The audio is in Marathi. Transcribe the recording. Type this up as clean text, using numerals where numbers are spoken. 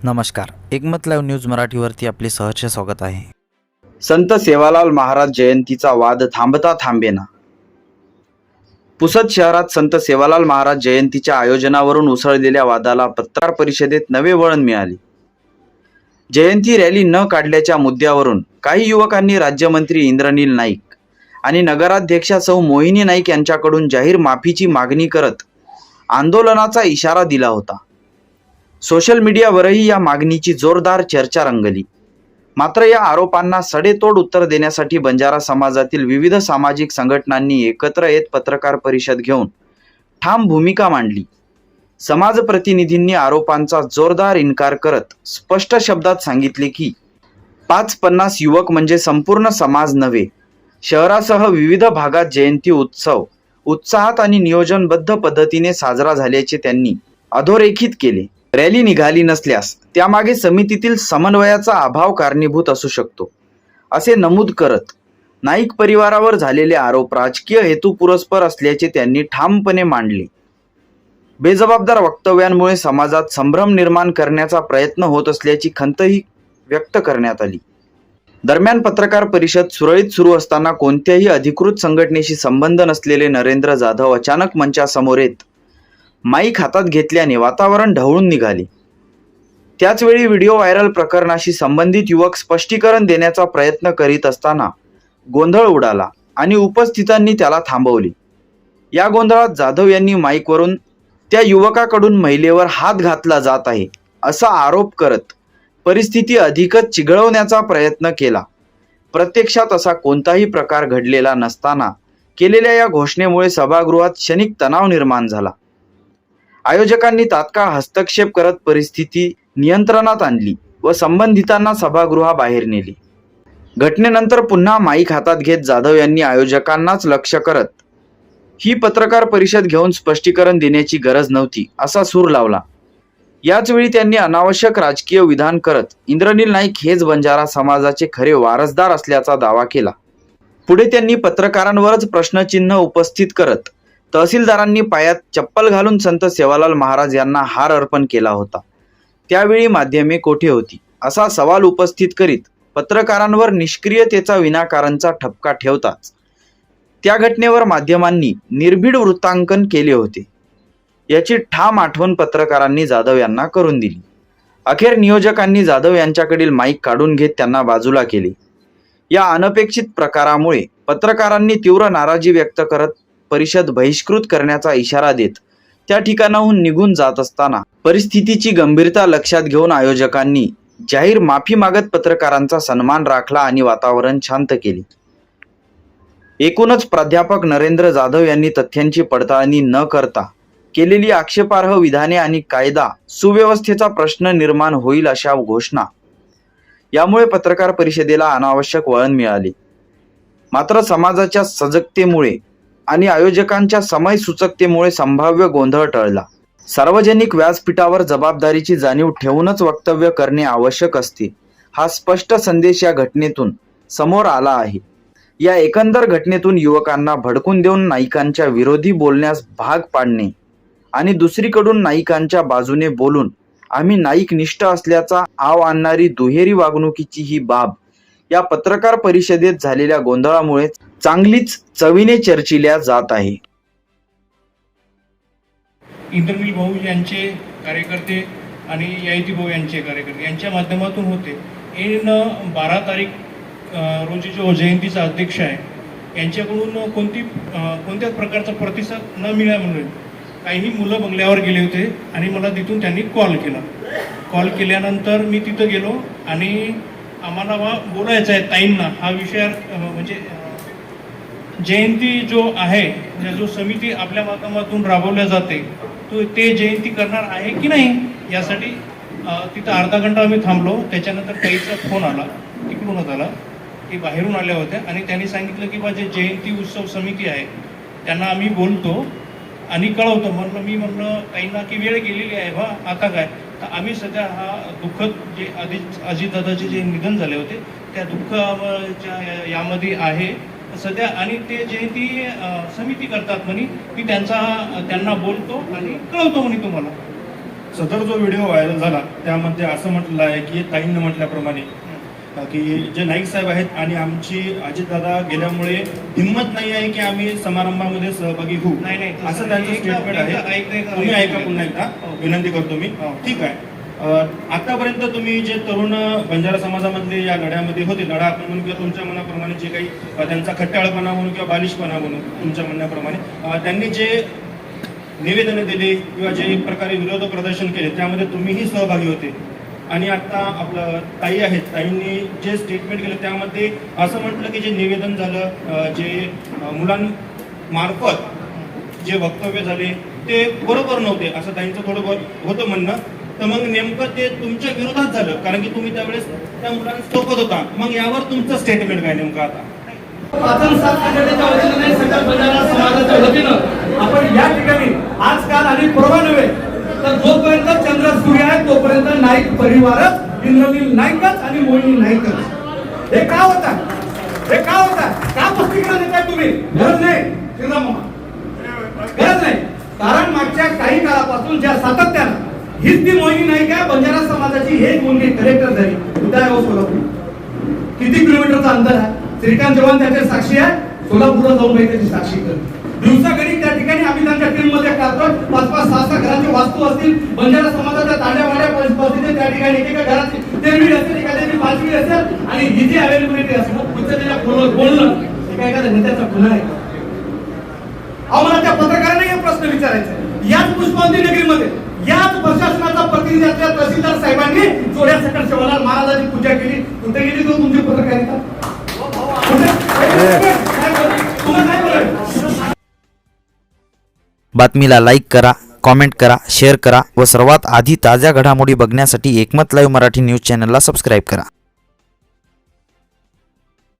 नमस्कार, एकमत लाईव्ह न्यूज मराठीवरती आपले सहर्ष स्वागत आहे. संत सेवालाल महाराज जयंतीचा वाद थांबता थांबेना. पुसद शहरात संत सेवालाल महाराज जयंतीच्या आयोजनावरून उसळलेल्या वादाला पत्रकार परिषदेत नवे वळण मिळाले. जयंती रॅली न काढल्याच्या मुद्द्यावरून काही युवकांनी राज्यमंत्री इंद्रनील नाईक आणि नगराध्यक्षा सौ मोहिनी नाईक यांच्याकडून जाहीर माफीची मागणी करत आंदोलनाचा इशारा दिला होता. सोशल मीडियावरही या मागणीची जोरदार चर्चा रंगली. मात्र या आरोपांना सडेतोड उत्तर देण्यासाठी बंजारा समाजातील विविध सामाजिक संघटनांनी एकत्र येत पत्रकार परिषद घेऊन ठाम भूमिका मांडली. समाज प्रतिनिधींनी आरोपांचा जोरदार इन्कार करत स्पष्ट शब्दात सांगितले की 550 युवक म्हणजे संपूर्ण समाज नव्हे. शहरासह विविध भागात जयंती उत्सव उत्साहात आणि नियोजनबद्ध पद्धतीने साजरा झाल्याचे त्यांनी अधोरेखित केले. रॅली निघाली नसल्यास त्यामागे समितीतील समन्वयाचा अभाव कारणीभूत असू शकतो, असे नमूद करत नाईक परिवारावर झालेले आरोप राजकीय हेतुपुरस्पर असल्याचे त्यांनी ठामपणे मांडले. बेजबाबदार वक्तव्यांमुळे समाजात संभ्रम निर्माण करण्याचा प्रयत्न होत असल्याची खंतही व्यक्त करण्यात आली. दरम्यान पत्रकार परिषद सुरळीत सुरू असताना कोणत्याही अधिकृत संघटनेशी संबंध नसलेले नरेंद्र जाधव अचानक मंचासमोर येत माईक हातात घेतल्याने वातावरण ढवळून निघाले. त्याचवेळी व्हिडिओ व्हायरल प्रकरणाशी संबंधित युवक स्पष्टीकरण देण्याचा प्रयत्न करीत असताना गोंधळ उडाला आणि उपस्थितांनी त्याला थांबवले. या गोंधळात जाधव यांनी माईकवरून त्या युवकाकडून महिलेवर हात घातला जात आहे असा आरोप करत परिस्थिती अधिकच चिघळवण्याचा प्रयत्न केला. प्रत्यक्षात असा कोणताही प्रकार घडलेला नसताना केलेल्या या घोषणेमुळे सभागृहात क्षणिक तणाव निर्माण झाला. आयोजकांनी तात्काळ हस्तक्षेप करत परिस्थिती नियंत्रणात आणली व संबंधितांना सभागृहाबाहेर नेले. घटनेनंतर पुन्हा माईक हातात घेत जाधव यांनी आयोजकांनाच लक्ष करत ही पत्रकार परिषद घेऊन स्पष्टीकरण देण्याची गरज नव्हती असा सूर लावला. याचवेळी त्यांनी अनावश्यक राजकीय विधान करत इंद्रनील नाईक हेच बंजारा समाजाचे खरे वारसदार असल्याचा दावा केला. पुढे त्यांनी पत्रकारांवरच प्रश्नचिन्ह उपस्थित करत तहसीलदारांनी पायात चप्पल घालून संत सेवालाल महाराज यांना हार अर्पण केला होता. त्यावेळी माध्यमे कोठे होती असा सवाल उपस्थित करीत पत्रकारांवर निष्क्रियतेचा विनाकारणचा ठपका ठेवताच त्या घटनेवर माध्यमांनी निर्भीड वृत्तांकन केले होते याची ठाम आठवण पत्रकारांनी जाधव यांना करून दिली. अखेर नियोजकांनी जाधव यांच्याकडील माईक काढून घेत त्यांना बाजूला केले. या अनपेक्षित प्रकारामुळे पत्रकारांनी तीव्र नाराजी व्यक्त करत परिषद बहिष्कृत करण्याचा इशारा देत त्या ठिकाणाहून निघून जात असताना परिस्थितीची गंभीरता लक्षात घेऊन आयोजकांनी जाहीर माफी मागत पत्रकारांचा सन्मान राखला आणि वातावरण शांत केले. एकूणच प्राध्यापक नरेंद्र जाधव यांनी तथ्यांची पडताळणी न करता केलेली आक्षेपार्ह विधाने आणि कायदा सुव्यवस्थेचा प्रश्न निर्माण होईल अशा घोषणा यामुळे पत्रकार परिषदेला अनावश्यक वळण मिळाले. मात्र समाजाच्या सजगतेमुळे आणि आयोजकांच्या समय सूचकतेमुळे संभाव्य गोंधळ टळला. सार्वजनिक व्यासपीठावर जबाबदारीची जाणीव ठेवूनच वक्तव्य करणे आवश्यक असते हा स्पष्ट संदेश या घटनेतून समोर आला आहे. या एकंदर घटनेतून युवकांना भडकून देऊन नाईकांच्या विरोधी बोलण्यास भाग पाडणे आणि दुसरीकडून नाईकांच्या बाजूने बोलून आम्ही नाईक निष्ठ असल्याचा आव आणणारी दुहेरी वागणुकीची ही बाब या पत्रकार परिषदेत झालेल्या गोंधळामुळे चांगलीच चवीने चर्चिल्या जात आहे. इंद्रनील भाऊ यांचे कार्यकर्ते आणि यायती भाऊ यांचे कार्यकर्ते यांच्या माध्यमातून होते. 12 तारीख रोजी जो जयंतीचा अध्यक्ष आहे यांच्याकडून कोणत्याच प्रकारचा प्रतिसाद न मिळाल्यामुळे काही मुलं बंगल्यावर गेले होते आणि मला तिथून त्यांनी कॉल केल्यानंतर मी तिथं गेलो आणि आम्हाला बोलायचं आहे ताईंना हा विषय म्हणजे जयंती जो आहे जो समिती आपल्या माध्यमातून राबवल्या जाते तो ते जयंती करणार आहे की नाही यासाठी तिथं अर्धा घंटा आम्ही थांबलो. त्याच्यानंतर ताईचा फोन आला, तिकडूनच आला, ते बाहेरून आल्या होत्या आणि त्यांनी सांगितलं की माझे जयंती उत्सव समिती आहे त्यांना आम्ही बोलतो आणि कळवतो. म्हणलं ताईंना की वेळ गेलेली आहे बा, आता काय. तर आम्ही सध्या हा दुःखद जे अजितदादाचे जे निधन झाले होते त्या दुःखाच्या यामध्ये आहे सध्या आणि ते जयंती समिती करतात म्हणे की त्यांना बोलतो आणि कळवतो म्हणे तुम्हाला. सदर जो व्हिडिओ व्हायरल झाला त्यामध्ये असं म्हटलं आहे की ताईंनी म्हटल्याप्रमाणे की जे नाईक साहेब आहेत आणि आमची अजितदादा गेल्यामुळे हिंमत नाही आहे की आम्ही समारंभामध्ये सहभागी होऊ, नाही, असं त्यांचं स्टेटमेंट आहे. तुम्ही ऐका पुन्हा एकदा, विनंती करतो मी. ठीक आहे. आतापर्यंत तुम्ही जे तरुण बंजारा समाजामधले या लढ्यामध्ये होते, लढा आपण म्हणून किंवा तुमच्या मनाप्रमाणे जे काही त्यांचा खट्टाळपणा म्हणून किंवा बालिशपणा म्हणून तुमच्या म्हणण्याप्रमाणे त्यांनी जे निवेदनं दिले किंवा जे एक प्रकारे विरोध प्रदर्शन केले त्यामध्ये तुम्हीही सहभागी होते. आणि आता आपलं ताई आहेत, ताईंनी जे स्टेटमेंट केलं त्यामध्ये असं म्हटलं की जे निवेदन झालं, जे मुलांमार्फत जे वक्तव्य झाले ते बरोबर नव्हते असं ताईंचं थोडं बहुत होतं म्हणणं. तर मग नेमकं ते तुमच्या विरोधात झालं, कारण की तुम्ही त्यावेळेस त्या मुलांना टोकत होता. मग यावर तुमचं स्टेटमेंट काय नेमकं आता? वाचन साथ संघटनेच्या वतीनं नाही, सकल बंजारा समाजाच्या वतीनं आपण या ठिकाणी आजकाल आणि परवा नव्हे तर जोपर्यंत चंद्र सूर्य आहे तोपर्यंत नाईक परिवारच, इंद्रनील नाईकच आणि मोहिनी नाईकच. हे का होता? हे का होता? का पुस्तिकरण देताय तुम्ही? गरज नाही श्रीराम मामा, गरज नाही. कारण मागच्या काही काळापासून ज्या सातत्यानं हीच ती मोहिनी नाईक आहे, बंजारा समाजाची एक मुलगी कलेक्टर झाली उदय सोलापूर. किती किलोमीटरचं अंतर आहे? श्रीकांत जवान त्याचे साक्षी आहे, सोलापूरला जाऊन त्याची साक्षी कर. दिवसाघडी त्या ठिकाणी आम्ही त्यांच्या टीम मध्ये करतो. 5-5, 6-6 घरांची वास्तू असतील, बंजारा समाजाच्या तांड्या परिस्थिती त्या ठिकाणी एकेका घराची 13वी असेल, एखाद्याची 5वी असेल आणि ही जी अवेलेबिलिटी असेल पुढच्या त्याच्या फोनवर बोलणं एखाद्या नेत्याचा गुन्हा आहे. आम्हाला त्या पत्रकारांना हे प्रश्न विचारायचा आहे. याच पुष्पावती नगरीमध्ये याच प्रशासनाचा प्रतिनिधी असलेल्या तहसीलदार साहेबांनी चोऱ्या सकट शिवालाल महाराजांची पूजा केली. कुठे गेली तो तुमची पत्रकारिता? बातमीला लाईक करा, कॉमेंट करा, शेअर करा व सर्वात आधी ताज्या घडामोडी बघण्यासाठी एकमत लाईव्ह मराठी न्यूज चॅनलला सबस्क्राईब करा.